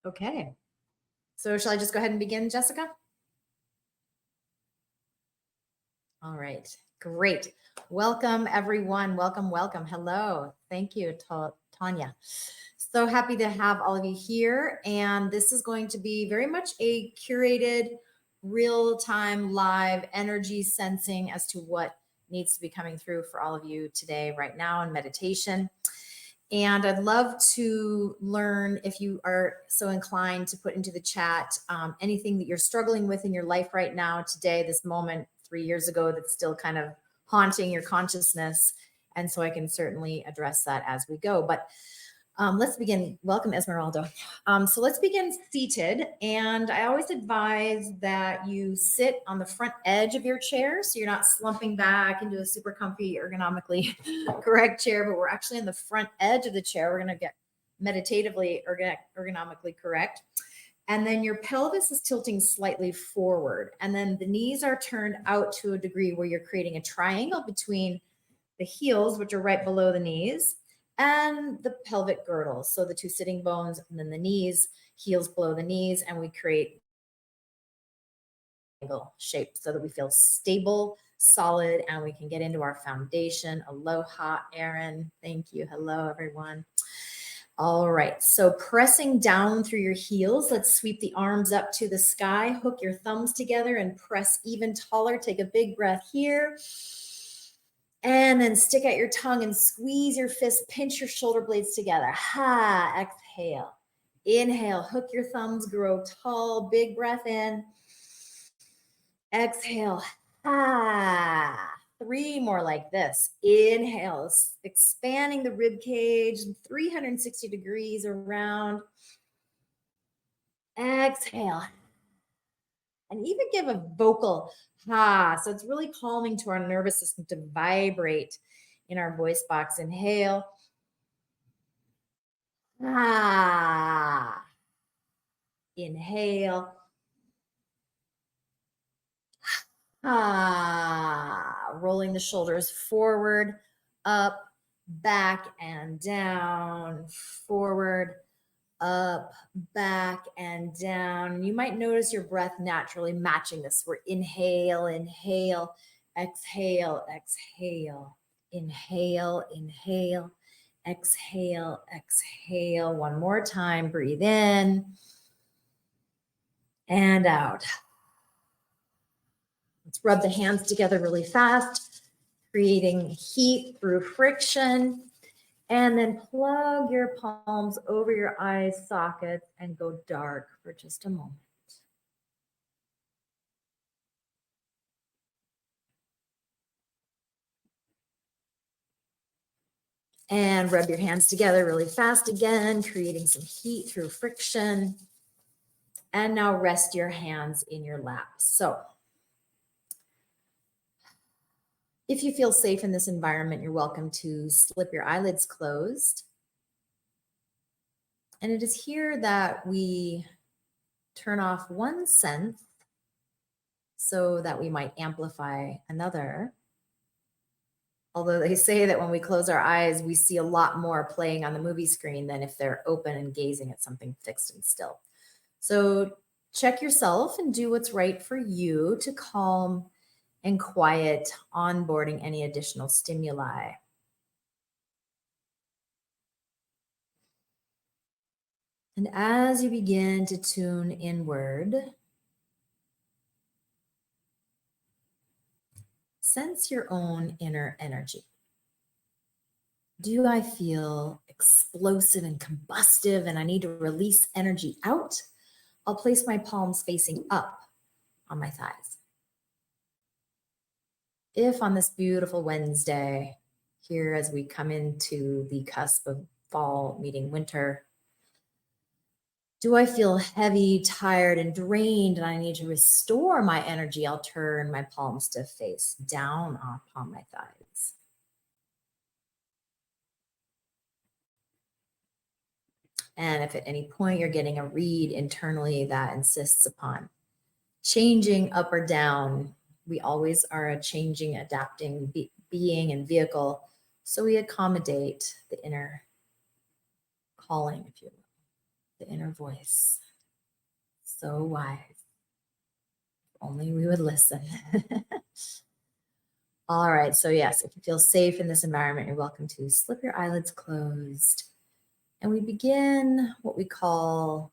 Okay. So shall I just go ahead and begin, Jessica? All right. Great. Welcome, everyone. Welcome, welcome. Hello. Thank you, Tanya. So happy to have all of you here. And this is going to be very much a curated, real-time, live energy sensing as to what needs to be coming through for all of you today, right now, in meditation. And I'd love to learn, if you are so inclined, to put into the chat anything that you're struggling with in your life right now, today, this moment, 3 years ago, that's still kind of haunting your consciousness. And so I can certainly address that as we go. But let's begin. Welcome, Esmeralda. So let's begin seated. And I always advise that you sit on the front edge of your chair, so you're not slumping back into a super comfy, ergonomically correct chair, but we're actually on the front edge of the chair. We're going to get meditatively ergonomically correct. And then your pelvis is tilting slightly forward. And then the knees are turned out to a degree where you're creating a triangle between the heels, which are right below the knees, and the pelvic girdle. So the two sitting bones, and then the knees, heels below the knees, and we create angle shape so that we feel stable, solid, and we can get into our foundation. Aloha, Erin. Thank you. Hello, everyone. All right, so pressing down through your heels, let's sweep the arms up to the sky, hook your thumbs together and press even taller. Take a big breath here. And then stick out your tongue and squeeze your fist, pinch your shoulder blades together. Ha, exhale. Inhale, hook your thumbs, grow tall, big breath in. Exhale, ha. 3 more like this. Inhale, expanding the rib cage, 360 degrees around. Exhale. And even give a vocal ha. So it's really calming to our nervous system to vibrate in our voice box. Inhale. Ah. Inhale. Ah. Rolling the shoulders forward, up, back, and down. Forward, up, back, and down. You might notice your breath naturally matching this. We're inhale, inhale, exhale, exhale, inhale, inhale, exhale, exhale. One more time. Breathe in and out. Let's rub the hands together really fast, creating heat through friction. And then plug your palms over your eye sockets and go dark for just a moment. And rub your hands together really fast again, creating some heat through friction. And now rest your hands in your lap. So if you feel safe in this environment, you're welcome to slip your eyelids closed. And it is here that we turn off one sense so that we might amplify another. Although they say that when we close our eyes, we see a lot more playing on the movie screen than if they're open and gazing at something fixed and still. So check yourself and do what's right for you to calm and quiet, onboarding any additional stimuli. And as you begin to tune inward, sense your own inner energy. Do I feel explosive and combustive and I need to release energy out? I'll place my palms facing up on my thighs. If on this beautiful Wednesday, here as we come into the cusp of fall meeting winter, do I feel heavy, tired, and drained, and I need to restore my energy? I'll turn my palms to face down upon my thighs. And if at any point you're getting a read internally that insists upon changing up or down, we always are a changing, adapting being and vehicle. So we accommodate the inner calling, if you will. the inner voice. So wise. Only we would listen. All right. So, yes, if you feel safe in this environment, you're welcome to slip your eyelids closed. And we begin what we call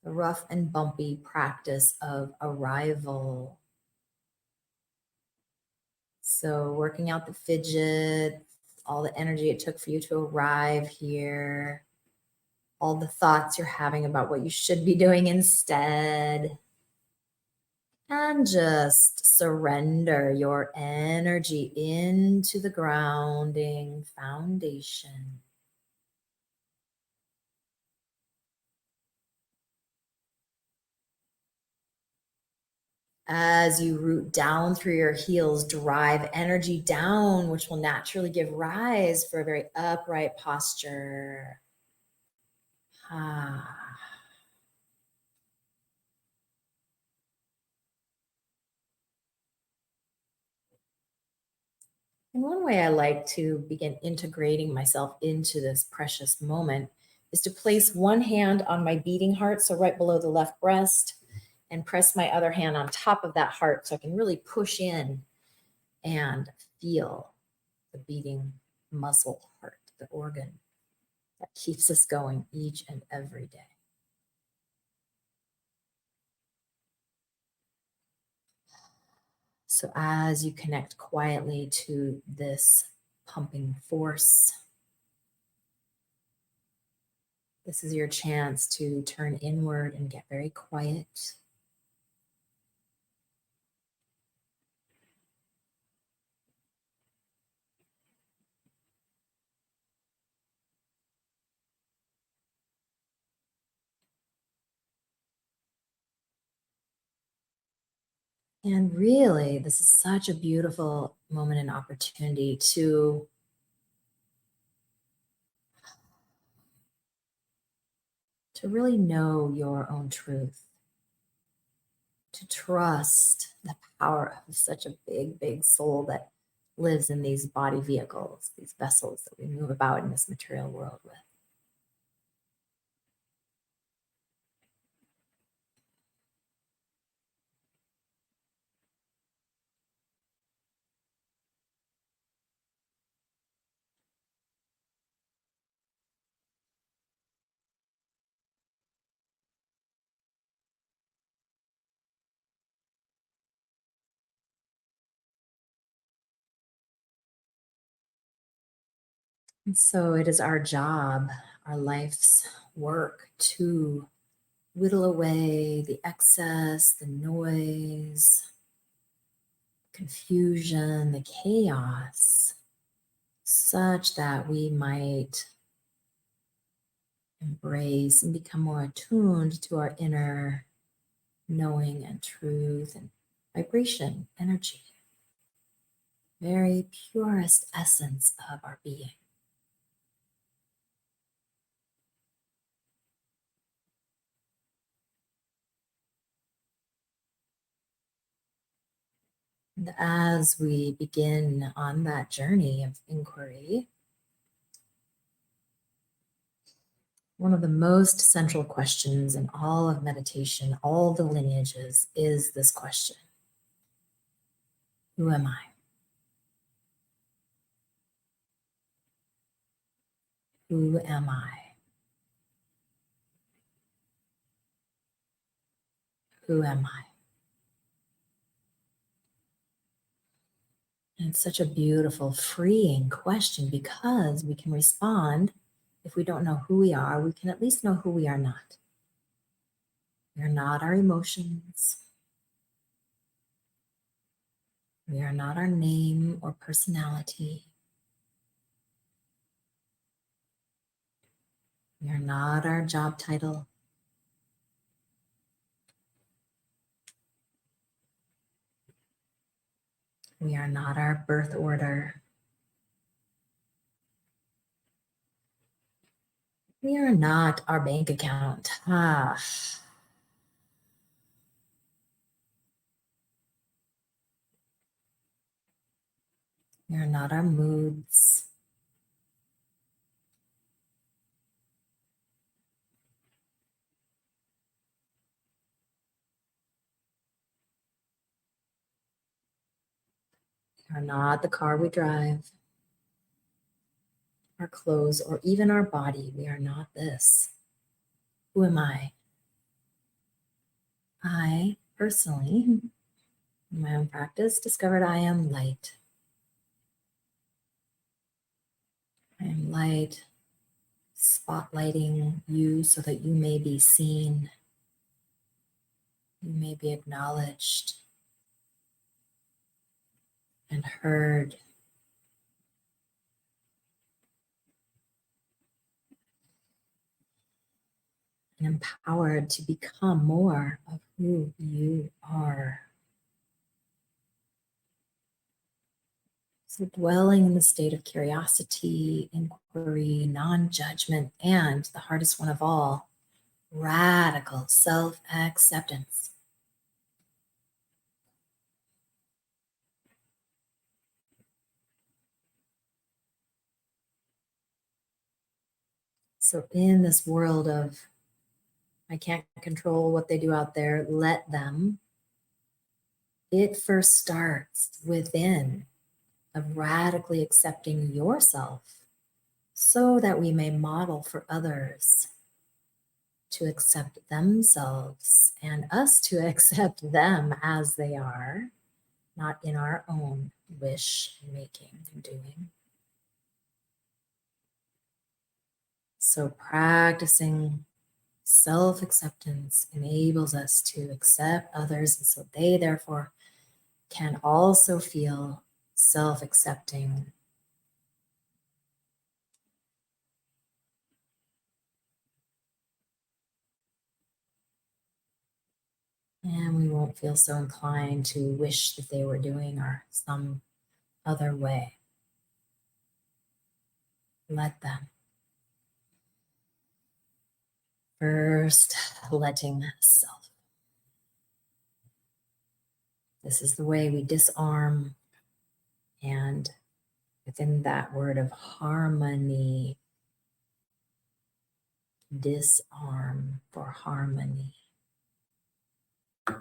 the rough and bumpy practice of arrival. So, working out the fidget, all the energy it took for you to arrive here, all the thoughts you're having about what you should be doing instead. And just surrender your energy into the grounding foundation. As you root down through your heels, drive energy down, which will naturally give rise for a very upright posture. Ah. And one way I like to begin integrating myself into this precious moment is to place one hand on my beating heart, so right below the left breast, and press my other hand on top of that heart so I can really push in and feel the beating muscle heart, the organ that keeps us going each and every day. So as you connect quietly to this pumping force, this is your chance to turn inward and get very quiet. And really, this is such a beautiful moment and opportunity to really know your own truth, to trust the power of such a big, big soul that lives in these body vehicles, these vessels that we move about in this material world with. And so it is our job, our life's work to whittle away the excess, the noise, confusion, the chaos, such that we might embrace and become more attuned to our inner knowing and truth and vibration, energy, very purest essence of our being. And as we begin on that journey of inquiry, one of the most central questions in all of meditation, all the lineages, is this question: who am I? Who am I? Who am I? And it's such a beautiful, freeing question because we can respond. If we don't know who we are, we can at least know who we are not. We are not our emotions. We are not our name or personality. We are not our job title. We are not our birth order. We are not our bank account. We are not our moods. We are not the car we drive, our clothes, or even our body. We are not this. Who am I? I personally, in my own practice, discovered I am light. I am light, spotlighting you so that you may be seen, you may be acknowledged and heard. And empowered to become more of who you are. So, dwelling in the state of curiosity, inquiry, non judgment, and the hardest one of all, radical self acceptance. So, in this world of I can't control what they do out there, let them, it first starts within of radically accepting yourself so that we may model for others to accept themselves and us to accept them as they are, not in our own wish making and doing. So practicing self-acceptance enables us to accept others, and so they therefore can also feel self-accepting. And we won't feel so inclined to wish that they were doing or some other way. Let them. First, letting self. This is the way we disarm, and within that word of harmony, disarm for harmony. And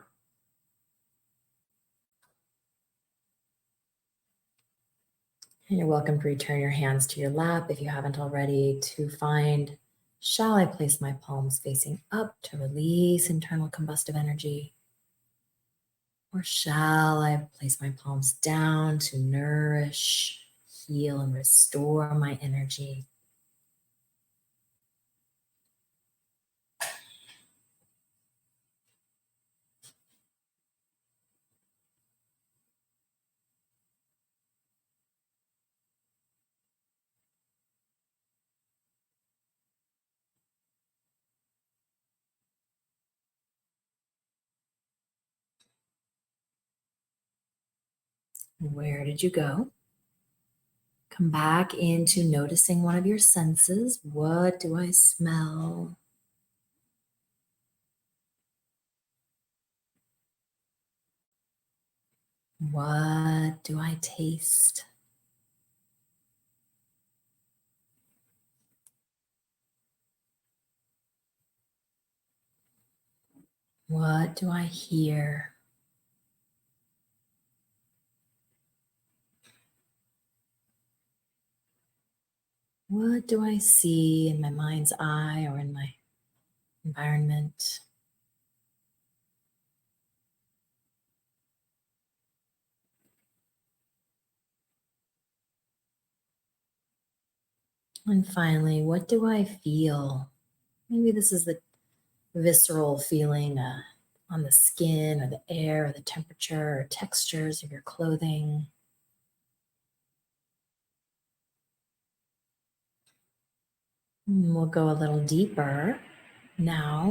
you're welcome to return your hands to your lap if you haven't already, to find, shall I place my palms facing up to release internal combustive energy? Or shall I place my palms down to nourish, heal, and restore my energy? Where did you go? Come back into noticing one of your senses. What do I smell? What do I taste? What do I hear? What do I see in my mind's eye or in my environment? And finally, what do I feel? Maybe this is the visceral feeling on the skin or the air or the temperature or textures of your clothing. And we'll go a little deeper. Now,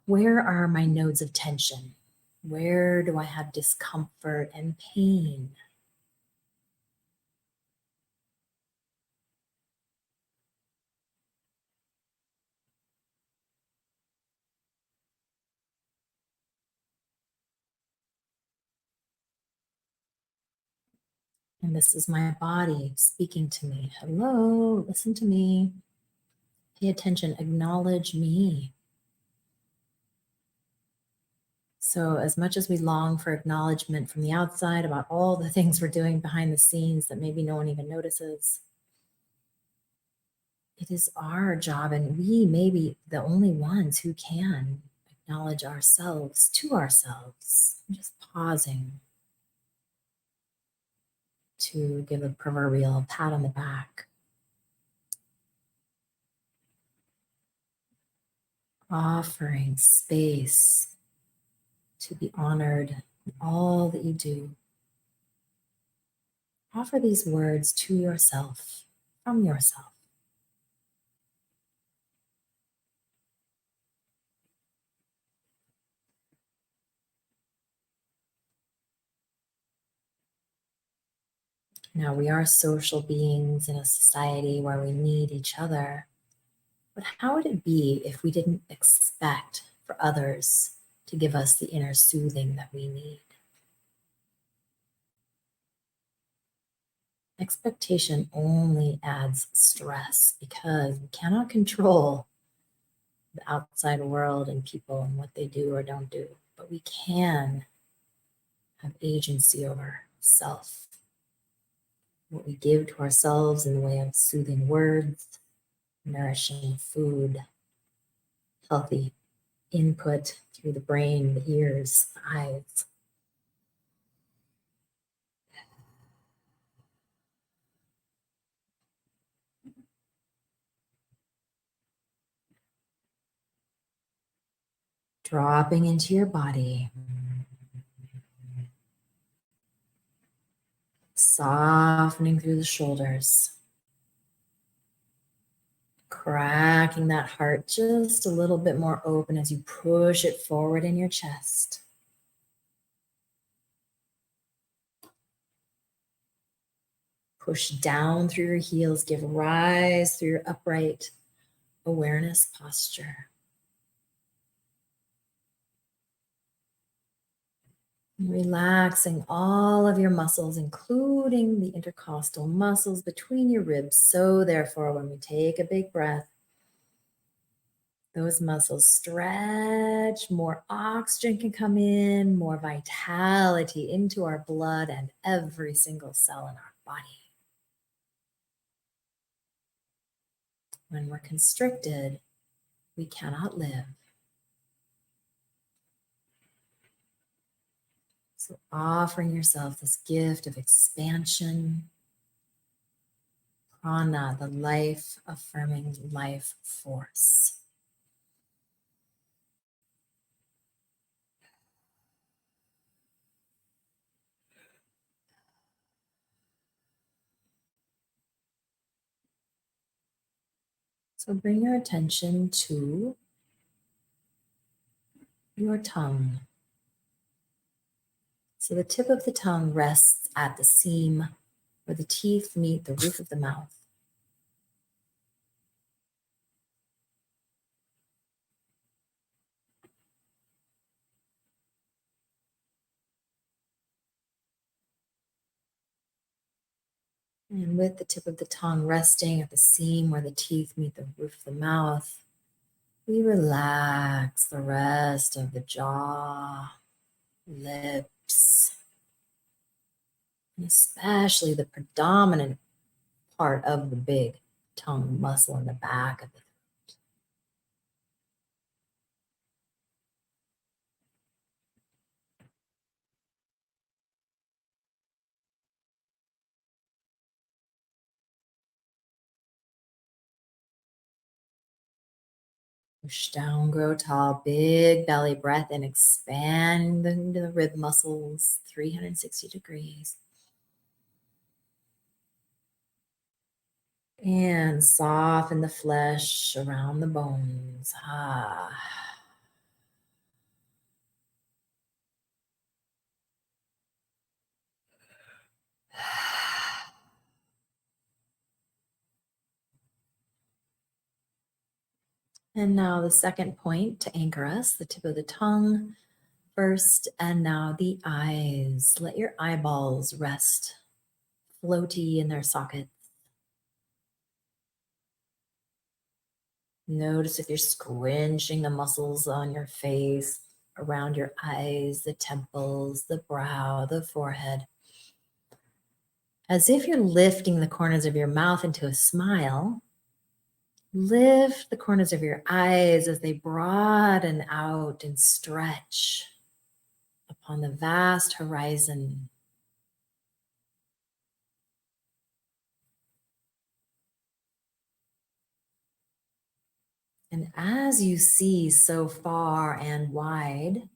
where are my nodes of tension? Where do I have discomfort and pain? And this is my body speaking to me. Hello, listen to me. Pay attention, acknowledge me. So, as much as we long for acknowledgement from the outside about all the things we're doing behind the scenes that maybe no one even notices, it is our job, and we may be the only ones who can acknowledge ourselves to ourselves, just pausing to give a proverbial pat on the back, offering space to be honored in all that you do. Offer these words to yourself, from yourself. Now, we are social beings in a society where we need each other. But how would it be if we didn't expect for others to give us the inner soothing that we need? Expectation only adds stress because we cannot control the outside world and people and what they do or don't do. But we can have agency over self, what we give to ourselves in the way of soothing words, nourishing food, healthy input through the brain, the ears, the eyes. Dropping into your body, softening through the shoulders, cracking that heart just a little bit more open as you push it forward in your chest. Push down through your heels, give rise through your upright awareness posture. Relaxing all of your muscles, including the intercostal muscles between your ribs. So therefore, when we take a big breath, those muscles stretch, more oxygen can come in, more vitality into our blood and every single cell in our body. When we're constricted, we cannot live. So offering yourself this gift of expansion, prana, the life-affirming life force. So bring your attention to your tongue. So the tip of the tongue rests at the seam where the teeth meet the roof of the mouth. And with the tip of the tongue resting at the seam where the teeth meet the roof of the mouth, we relax the rest of the jaw, lips, and especially the predominant part of the big tongue muscle in the back of the throat. Push down, grow tall, big belly breath, and expand into the rib muscles 360 degrees. And soften the flesh around the bones. And now the second point to anchor us, the tip of the tongue first, and now the eyes. Let your eyeballs rest floaty in their sockets. Notice if you're squinching the muscles on your face around your eyes, the temples, the brow, the forehead. As if you're lifting the corners of your mouth into a smile, lift the corners of your eyes as they broaden out and stretch upon the vast horizon. And as you see so far and wide,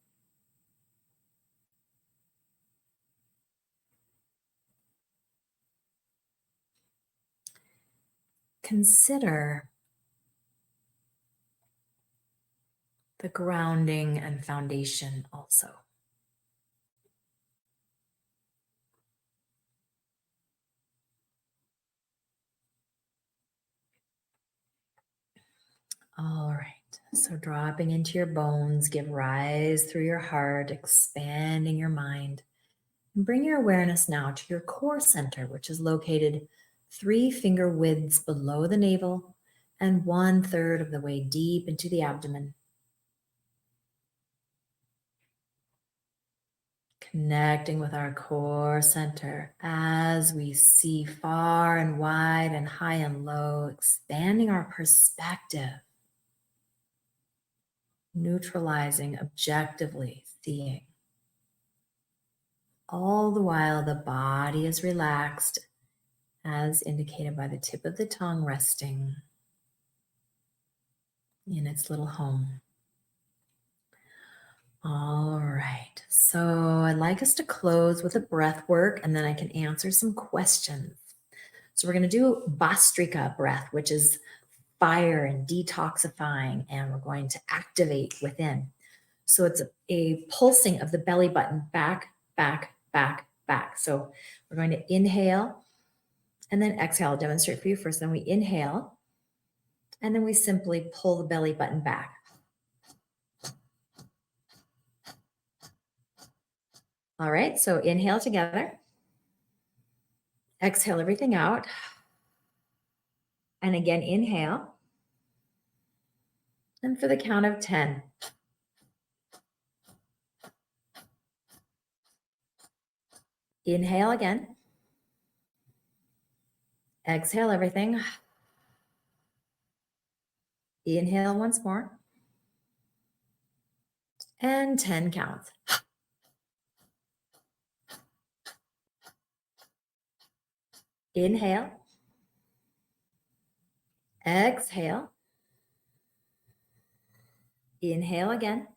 consider the grounding and foundation also. All right, so dropping into your bones, give rise through your heart, expanding your mind. And bring your awareness now to your core center, which is located 3 finger widths below the navel and 1/3 of the way deep into the abdomen. Connecting with our core center as we see far and wide and high and low, expanding our perspective, neutralizing, objectively seeing. All the while, the body is relaxed, as indicated by the tip of the tongue resting in its little home. All right, so I'd like us to close with a breath work, and then I can answer some questions. So we're going to do Bastrika breath, which is fire and detoxifying, and we're going to activate within. So it's a pulsing of the belly button back, back, back, back. So we're going to inhale and then exhale. I'll demonstrate for you first. Then we inhale, and then we simply pull the belly button back. All right, so inhale together. Exhale everything out. And again, inhale. And for the count of 10. Inhale again. Exhale everything. Inhale once more. And 10 counts. Inhale. Exhale. Inhale again.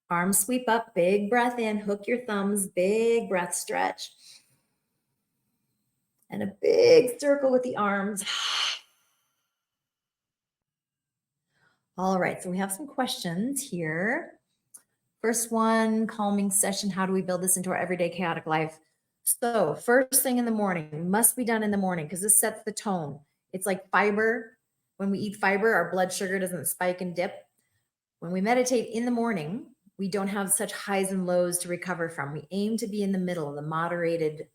Arms sweep up, big breath in, hook your thumbs, big breath stretch. And a big circle with the arms. All right, so we have some questions here. First one, calming session. How do we build this into our everyday chaotic life? So first thing in the morning, must be done in the morning because this sets the tone. It's like fiber. When we eat fiber, our blood sugar doesn't spike and dip. When we meditate in the morning, we don't have such highs and lows to recover from. We aim to be in the middle, the moderated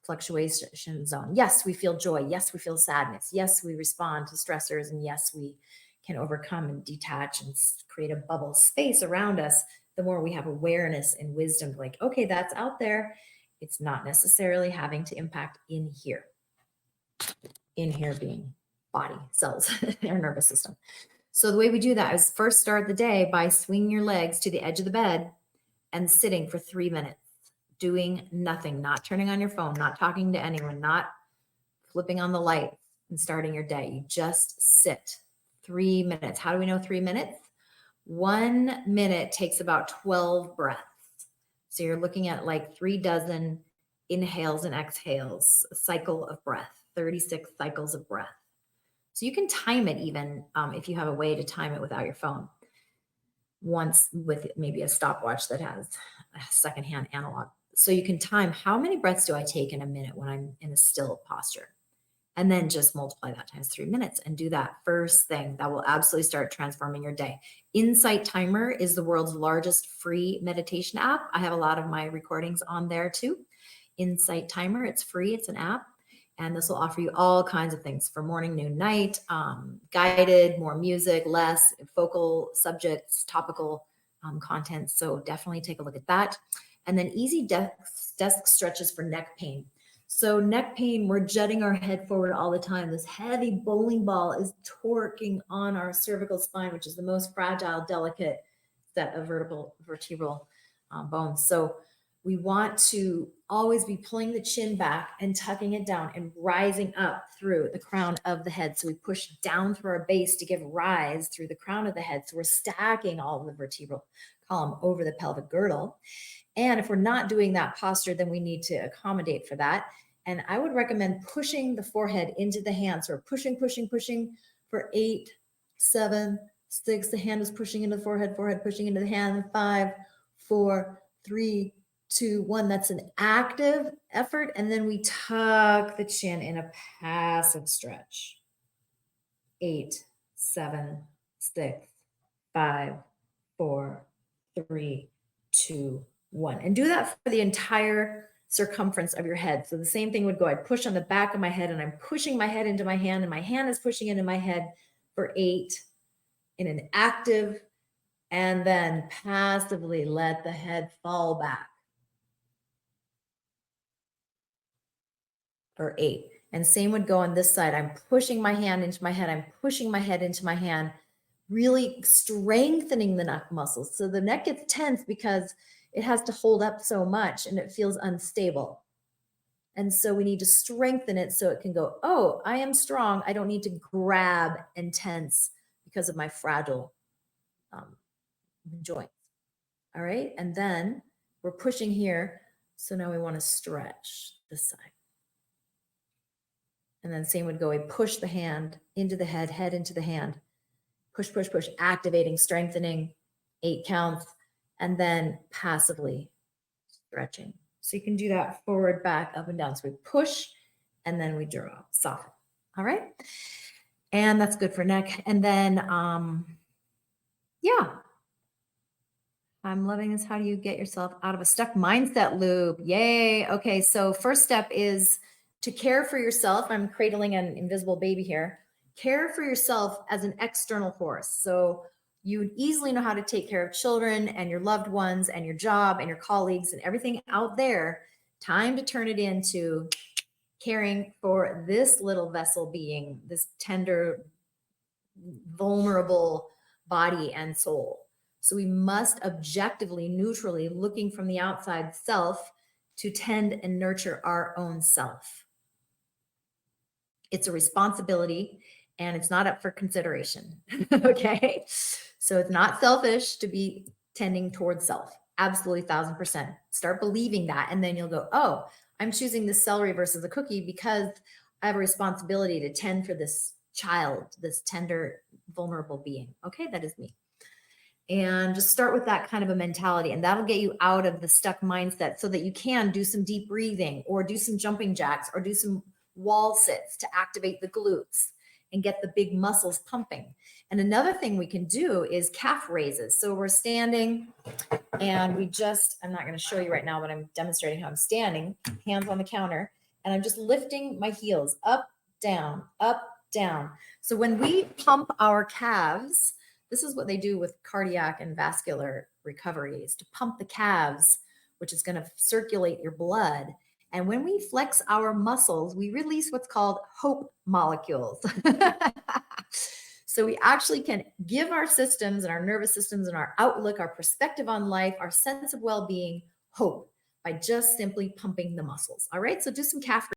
fluctuation zone. Yes, we feel joy. Yes, we feel sadness. Yes, we respond to stressors. And yes, we can overcome and detach and create a bubble space around us. The more we have awareness and wisdom, like, okay, that's out there. It's not necessarily having to impact in here. In here being body, cells, our nervous system. So the way we do that is first start the day by swinging your legs to the edge of the bed and sitting for 3 minutes, doing nothing, not turning on your phone, not talking to anyone, not flipping on the light and starting your day. You just sit 3 minutes. How do we know 3 minutes? 1 minute takes about 12 breaths. So you're looking at like 36 inhales and exhales, a cycle of breath, 36 cycles of breath. So you can time it even if you have a way to time it without your phone. Once with maybe a stopwatch that has a secondhand analog. So you can time how many breaths do I take in a minute when I'm in a still posture? And then just multiply that times 3 minutes and do that first thing. That will absolutely start transforming your day. Insight Timer is the world's largest free meditation app. I have a lot of my recordings on there too. Insight Timer, it's free, it's an app. And this will offer you all kinds of things for morning, noon, night, guided, more music, less focal subjects, topical content. So definitely take a look at that. And then easy desk stretches for neck pain. So neck pain, we're jutting our head forward all the time. This heavy bowling ball is torquing on our cervical spine, which is the most fragile, delicate set of vertebral bones. So we want to always be pulling the chin back and tucking it down and rising up through the crown of the head. So we push down through our base to give rise through the crown of the head. So we're stacking all of the vertebral column over the pelvic girdle. And if we're not doing that posture, then we need to accommodate for that. And I would recommend pushing the forehead into the hands. So we're pushing for 8, 7, 6. The hand is pushing into the forehead pushing into the hand. 5, 4, 3, 2, 1. That's an active effort. And then we tuck the chin in a passive stretch. 8, 7, 6, 5, 4, 3, 2, 1. And do that for the entire circumference of your head. So the same thing would go, I'd push on the back of my head and I'm pushing my head into my hand and my hand is pushing into my head for 8 in an active, and then passively let the head fall back for 8. And same would go on this side. I'm pushing my hand into my head. I'm pushing my head into my hand, really strengthening the neck muscles. So the neck gets tense because it has to hold up so much and it feels unstable. And so we need to strengthen it so it can go, oh, I am strong. I don't need to grab and tense because of my fragile joints. All right. And then we're pushing here. So now we want to stretch this side. And then same would go, we push the hand into the head into the hand. Push, activating, strengthening, 8 counts, and then passively stretching. So you can do that forward, back, up, and down. So we push, and then we draw, soften. All right. And that's good for neck. And then, yeah. I'm loving this. How do you get yourself out of a stuck mindset loop? Yay. Okay. So first step is to care for yourself. I'm cradling an invisible baby here. Care for yourself as an external force. So you would easily know how to take care of children and your loved ones and your job and your colleagues and everything out there. Time to turn it into caring for this little vessel being, this tender, vulnerable body and soul. So we must objectively, neutrally, looking from the outside self to tend and nurture our own self. It's a responsibility and it's not up for consideration. Okay. So it's not selfish to be tending towards self. Absolutely 1000%. Start believing that. And then you'll go, oh, I'm choosing this celery versus a cookie because I have a responsibility to tend for this child, this tender, vulnerable being. Okay. That is me. And just start with that kind of a mentality, and that'll get you out of the stuck mindset so that you can do some deep breathing or do some jumping jacks or do some wall sits to activate the glutes and get the big muscles pumping. And another thing we can do is calf raises. So we're standing and I'm not going to show you right now, but I'm demonstrating how I'm standing, hands on the counter, and I'm just lifting my heels up, down, up, down. So when we pump our calves, this is what they do with cardiac and vascular recovery, is to pump the calves, which is going to circulate your blood. And when we flex our muscles, we release what's called hope molecules. So we actually can give our systems and our nervous systems and our outlook, our perspective on life, our sense of well-being, hope by just simply pumping the muscles. All right. So do some calf